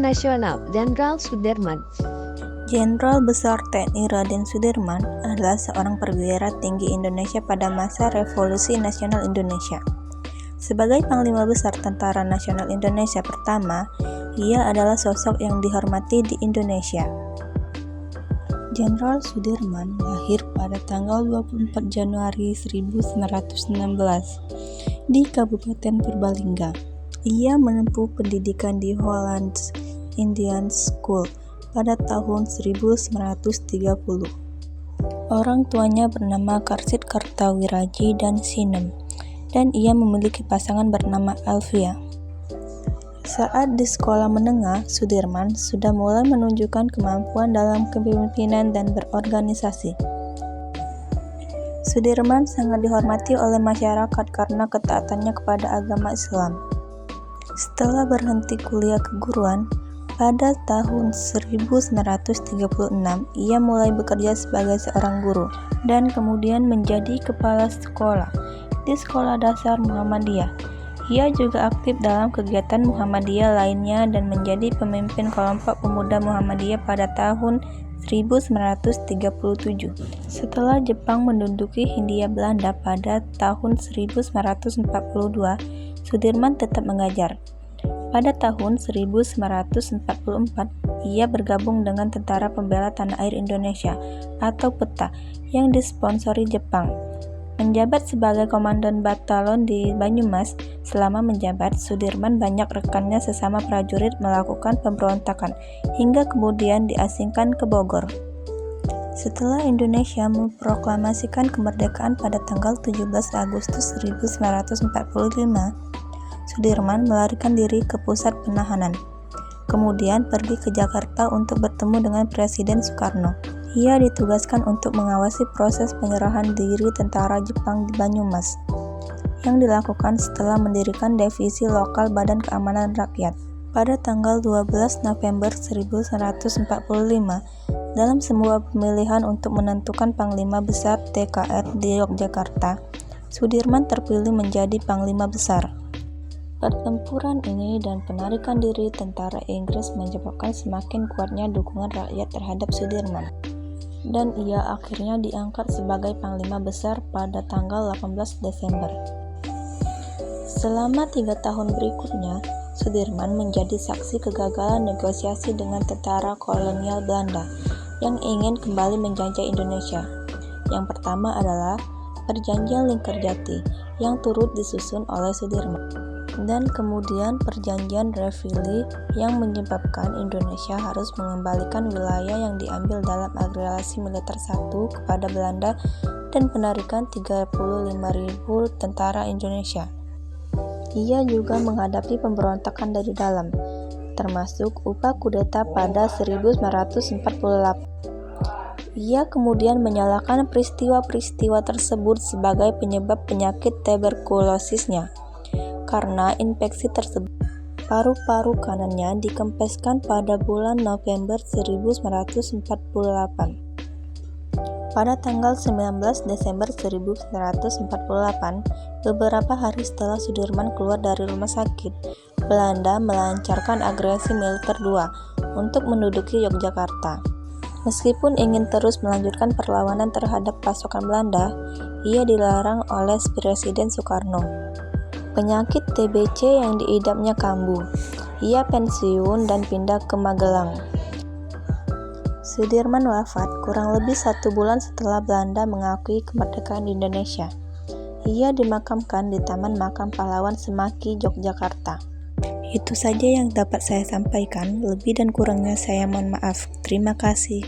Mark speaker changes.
Speaker 1: Nasional Jenderal Sudirman.
Speaker 2: Jenderal Besar TNI Raden Sudirman adalah seorang perwira tinggi Indonesia pada masa Revolusi Nasional Indonesia. Sebagai Panglima Besar Tentara Nasional Indonesia pertama, ia adalah sosok yang dihormati di Indonesia. Jenderal Sudirman lahir pada tanggal 24 Januari 1916 di Kabupaten Purbalingga. Ia menempuh pendidikan di Hollands Indian School pada tahun 1930. Orang tuanya bernama Karsid Kartawiraji dan Sinem, dan ia memiliki pasangan bernama Alvia. Saat di sekolah menengah, Sudirman sudah mulai menunjukkan kemampuan dalam kepemimpinan dan berorganisasi. Sudirman sangat dihormati oleh masyarakat karena ketaatannya kepada agama Islam. Setelah berhenti kuliah keguruan, pada tahun 1936, ia mulai bekerja sebagai seorang guru dan kemudian menjadi kepala sekolah di Sekolah Dasar Muhammadiyah. Ia juga aktif dalam kegiatan Muhammadiyah lainnya dan menjadi pemimpin kelompok pemuda Muhammadiyah pada tahun 1937. Setelah Jepang menduduki Hindia Belanda pada tahun 1942, Sudirman tetap mengajar. Pada tahun 1944, ia bergabung dengan Tentara Pembela Tanah Air Indonesia atau PETA yang disponsori Jepang. Menjabat sebagai komandan batalon di Banyumas. Selama menjabat, Sudirman banyak rekannya sesama prajurit melakukan pemberontakan hingga kemudian diasingkan ke Bogor. Setelah Indonesia memproklamasikan kemerdekaan pada tanggal 17 Agustus 1945, Sudirman melarikan diri ke pusat penahanan, kemudian pergi ke Jakarta untuk bertemu dengan Presiden Soekarno. Ia ditugaskan untuk mengawasi proses penyerahan diri tentara Jepang di Banyumas, yang dilakukan setelah mendirikan divisi lokal Badan Keamanan Rakyat. Pada tanggal 12 November 1945, dalam sebuah pemilihan untuk menentukan Panglima Besar TKR di Yogyakarta, Sudirman terpilih menjadi Panglima Besar. Pertempuran ini dan penarikan diri tentara Inggris menyebabkan semakin kuatnya dukungan rakyat terhadap Sudirman, dan ia akhirnya diangkat sebagai Panglima Besar pada tanggal 18 Desember. Selama 3 tahun berikutnya, Sudirman menjadi saksi kegagalan negosiasi dengan tentara kolonial Belanda yang ingin kembali menjajah Indonesia. Yang pertama adalah Perjanjian Lingkerjati yang turut disusun oleh Sudirman, dan kemudian Perjanjian Revilly yang menyebabkan Indonesia harus mengembalikan wilayah yang diambil dalam agregasi militer 1 kepada Belanda dan penarikan 35.000 tentara Indonesia. Ia juga menghadapi pemberontakan dari dalam, termasuk upah kudeta pada 1948. Ia kemudian menyalahkan peristiwa-peristiwa tersebut sebagai penyebab penyakit tuberkulosisnya. Karena infeksi tersebut, paru-paru kanannya dikempeskan pada bulan November 1948. Pada tanggal 19 Desember 1948, beberapa hari setelah Sudirman keluar dari rumah sakit, Belanda melancarkan agresi militer 2 untuk menduduki Yogyakarta. Meskipun ingin terus melanjutkan perlawanan terhadap pasukan Belanda, ia dilarang oleh Presiden Soekarno. Penyakit TBC yang diidapnya kambuh. Ia pensiun dan pindah ke Magelang. Sudirman wafat kurang lebih 1 bulan setelah Belanda mengakui kemerdekaan Indonesia. Ia dimakamkan di Taman Makam Pahlawan Semaki, Yogyakarta. Itu saja yang dapat saya sampaikan. Lebih dan kurangnya saya mohon maaf. Terima kasih.